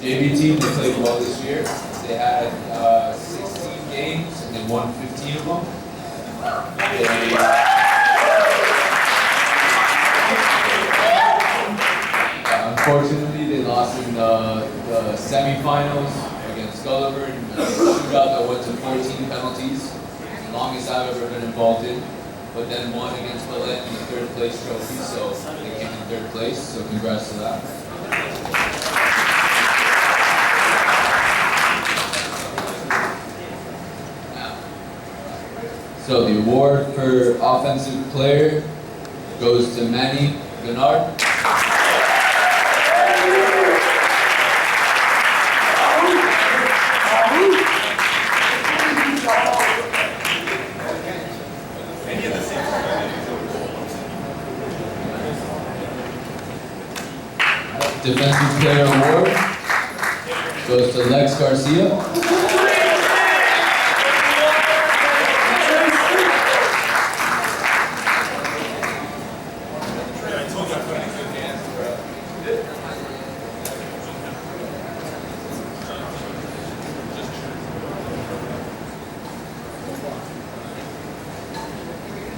JV team, they played well this year. They had 16 games and they won 15 of them. Unfortunately, they lost in the semifinals against Gulliver in a shootout that went to 14 penalties, the longest I've ever been involved in. But then won against Ballet in the third place trophy, so they came in third place. So congrats to that. So the award for offensive player goes to Manny Gennard. Defensive Player Award goes to Lex Garcia.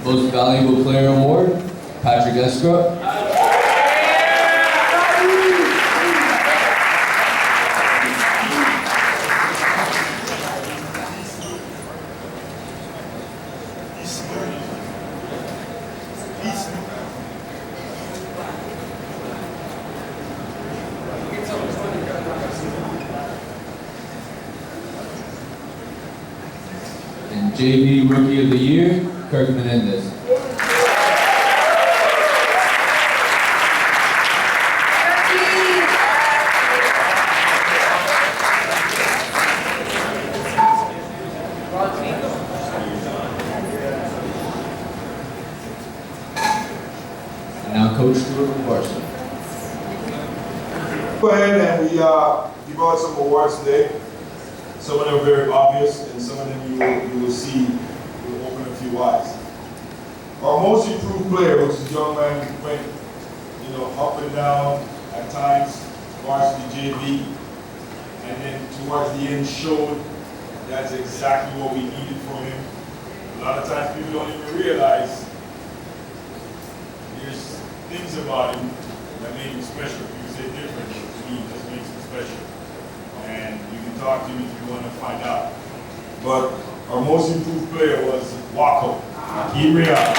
Most Valuable Player Award, Patrick Escrow. And JV Rookie of the Year, Kirk Menendez. And now Coach Stewart from Varsity. Go ahead and we give out some awards today. Some of them are very obvious, and some of them you will see will open a few eyes. Our most improved player, which is a young man who went, up and down at times, varsity JV, and then towards the end showed that's exactly what we needed from him. A lot of times people don't even realize there's things about him that make him special. People say different, to me, it just makes him special. And you can talk to him if you want to find out. But our most improved player was Wako. Keep it up.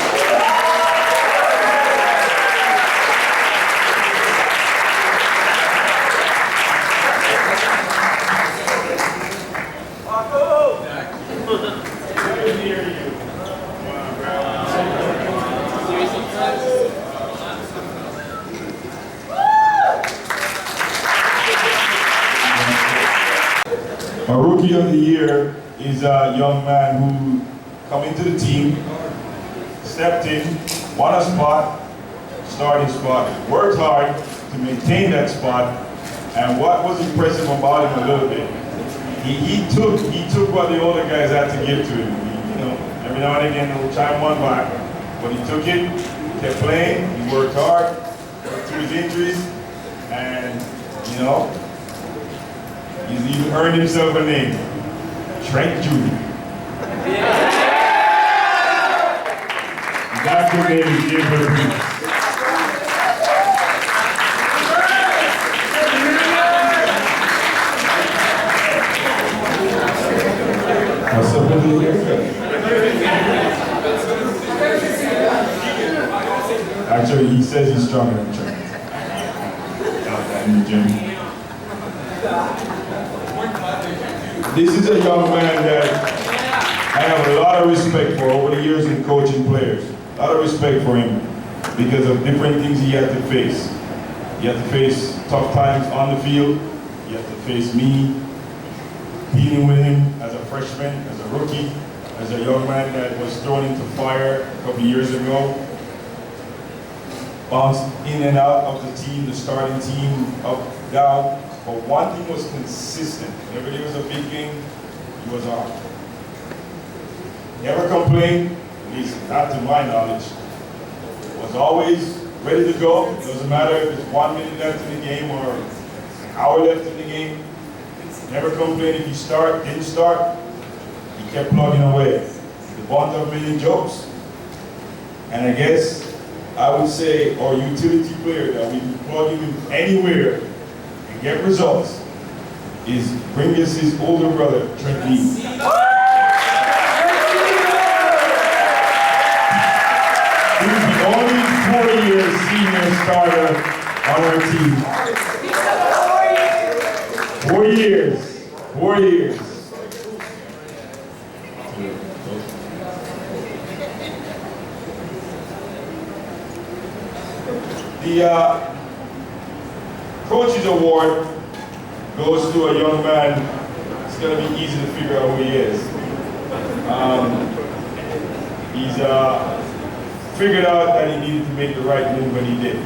Our Rookie of the Year is a young man who come into the team, stepped in, won a spot, starting spot, worked hard to maintain that spot, and what was impressive about him a little bit, he took what the older guys had to give to him. Every now and again he'll try one back, but he took it, kept playing, he worked hard, worked through his injuries, and he's even earned himself a name, Trent Jr. That's what name is Jim Burke. What's up with the haircut? Actually, he says he's stronger than Trent. Got that in the gym. This is a young man that I have a lot of respect for over the years in coaching players. A lot of respect for him because of different things he had to face. He had to face tough times on the field. He had to face me, dealing with him as a freshman, as a rookie, as a young man that was thrown into fire a couple years ago. Bounced in and out of the team, the starting team, up, down. But one thing was consistent. Whenever there was a big game, he was on. Never complained, at least not to my knowledge. Was always ready to go. It doesn't matter if it's 1 minute left in the game or hour left in the game. Never complained if he didn't start. He kept plugging away. The bunt of many jokes. And I guess I would say our utility player that we can plug him in anywhere and get results is Bringus' older brother, Trent Lee. He's the only 4-year senior starter on our team. 4 years. 4 years. The Coaches Award goes to a young man. It's going to be easy to figure out who he is. He's figured out that he needed to make the right move when he did.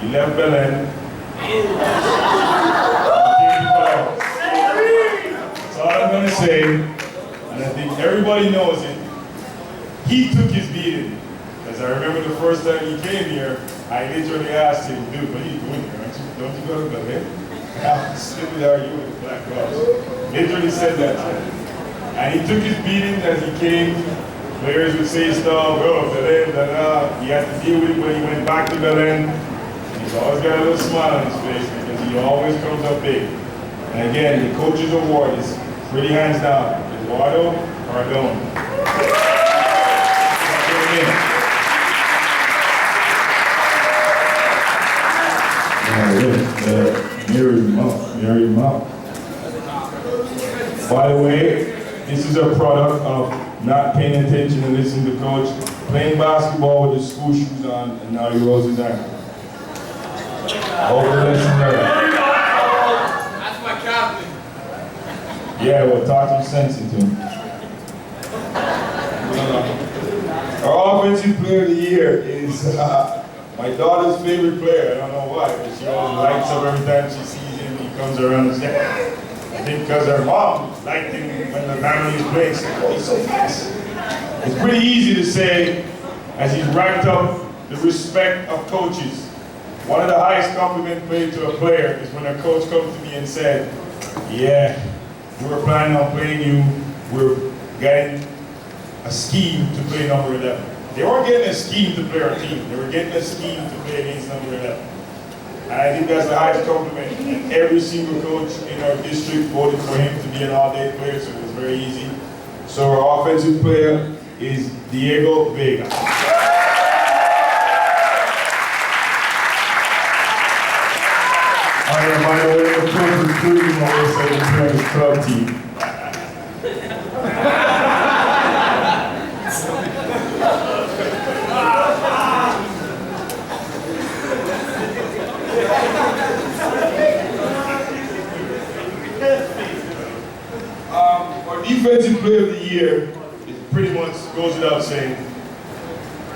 He left Belen. That's all I'm going to say. And I think everybody knows it. He took his beating. As I remember the first time he came here, I literally asked him, dude, what are you doing here? Don't you go to Belen? I'm still arguing with the Black Gloves. Literally said that to him. And he took his beating as he came. Players would say stuff, oh, Belen, da-da. He had to deal with it when he went back to Belen. He's always got a little smile on his face because he always comes up big. And again, the Coaches Award is pretty hands down. Eduardo Cardone. Marry him up. By the way, this is a product of not paying attention and listening to coach, playing basketball with his school shoes on, and now he rolls his ankle. Hope the lesson learned. That's my captain. Yeah, well, talk some sense into him. Our offensive player of the year is my daughter's favorite player. I don't know why, but she always lights up every time she sees him. He comes around and says, I think because her mom liked him when the family was playing. She said, oh, he's so fast. It's pretty easy to say, as he's racked up the respect of coaches. One of the highest compliments paid to a player is when a coach comes to me and said, yeah, we were planning on playing you. We're getting a scheme to play number 11. They weren't getting a scheme to play our team. They were getting a scheme to play against number 11. And I think that's the highest compliment. And every single coach in our district voted for him to be an all-day player, so it was very easy. So our offensive player is Diego Vega. By the way, the coach recruiting always said he's playing his club team. Our defensive player of the year is pretty much goes without saying.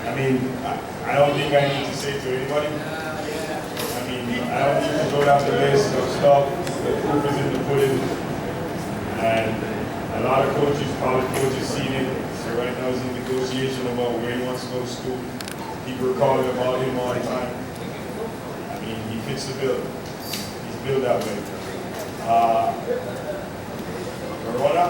I mean, I don't think I need to say to anybody. I don't need to go down the list of stuff. The proof is in the pudding. And a lot of coaches, college coaches, seen it. So right now he's in negotiation about where he wants to go to school. People are calling about him all the time. I mean, he fits the bill. He's built that way. Corona?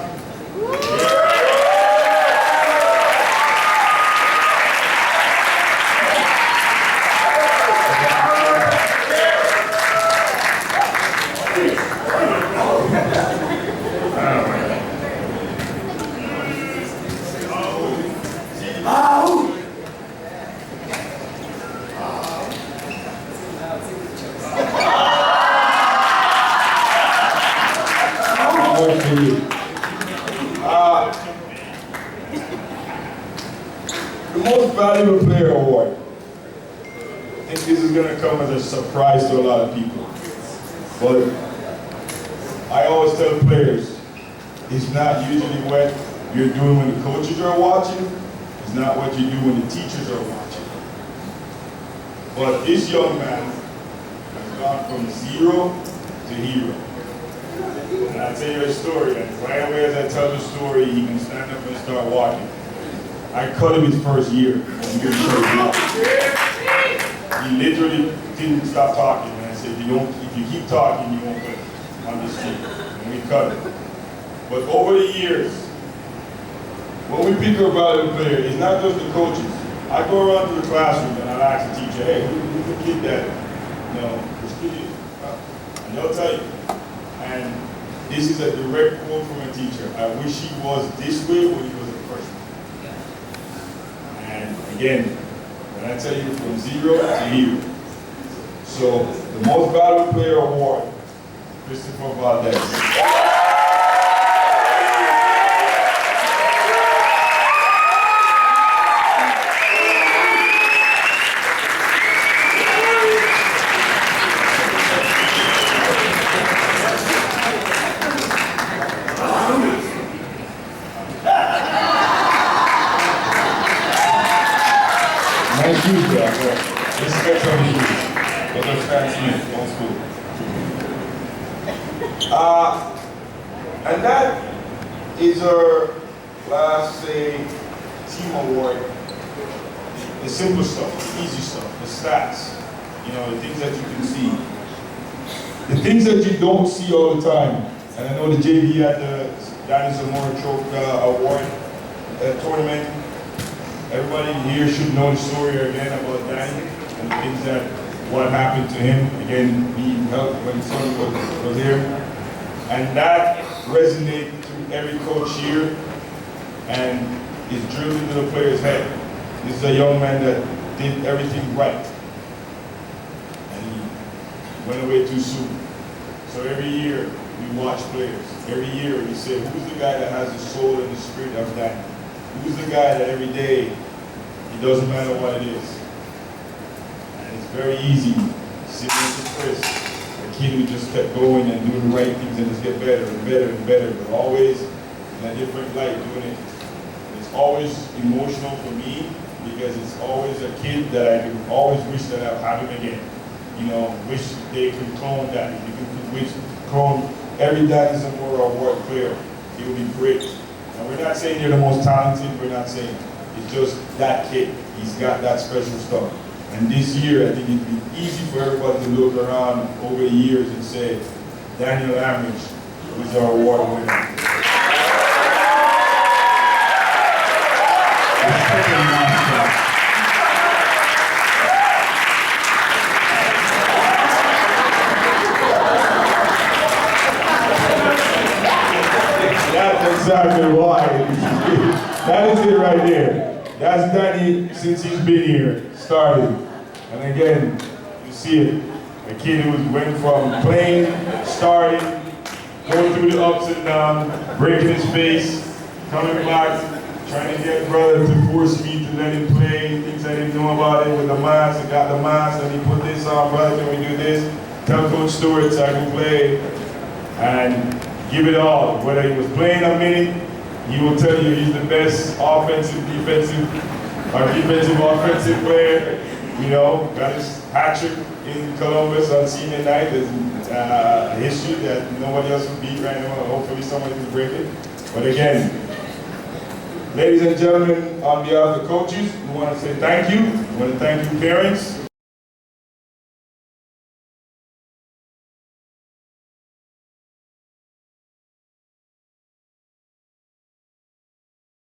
The most valuable player award. I think this is going to come as a surprise to a lot of people. But I always tell players, it's not usually what you're doing when the coaches are watching. It's not what you do when the teachers are watching. But this young man has gone from zero to hero. And I'll tell you a story, and right away as I tell the story, he can stand up and start walking. I cut him his first year. He literally didn't stop talking. And I said, if you keep talking, you won't win on this team. And we cut it. But over the years, when we pick a valuable player, it's not just the coaches. I go around to the classroom and I'll ask the teacher, hey, who's the kid that, this kid is? And they'll tell you. And this is a direct quote from a teacher. I wish he was this way when he was a freshman. And again, when I tell you from 0 to hero. So the most valuable player award, Christopher Valdez. Nice shoes, bro. Respect on the shoes. But those Stan Smith, old school. And that is our last, say, team award. The simple stuff, the easy stuff, the stats, the things that you can see. The things that you don't see all the time. And I know the JV had the Danny Zamora Trophy Award tournament. Everybody here should know the story again about Danny and the things what happened to him, again, being helped when his son was here. And that resonated to every coach here and is drilled into the player's head. This is a young man that did everything right. And he went away too soon. So every year we watch players. Every year we say, who's the guy that has the soul and the spirit of Danny? Who's the guy that every day, it doesn't matter what it is. And it's very easy, sitting with Chris, a kid who just kept going and doing the right things and just get better and better and better, but always in a different light doing it. It's always emotional for me because it's always a kid that I can always wish that I'll have him again. Wish they could clone that. If you could wish clone every Danny Zamora Award player, it would be great. And we're not saying they're the most talented, we're not saying it's just that kid. He's got that special stuff. And this year, I think it'd be easy for everybody to look around over the years and say, Daniel Amridge was our award winner. That's exactly why. That is it right there. That's Danny since he's been here, started. And again, you see it. A kid who went from playing, starting, going through the ups and downs, breaking his face, coming back, trying to get brother to force me to let him play, things I didn't know about it with the mask. I got the mask and he put this on, brother, can we do this? Tell Coach Stewart so I can play. And give it all. Whether he was playing a minute, he will tell you he's the best offensive, offensive player. Got his hat trick in Columbus on senior night. There's a history that nobody else will beat right now. Hopefully somebody can break it. But again, ladies and gentlemen, on behalf of the coaches, we want to say thank you. We want to thank you parents.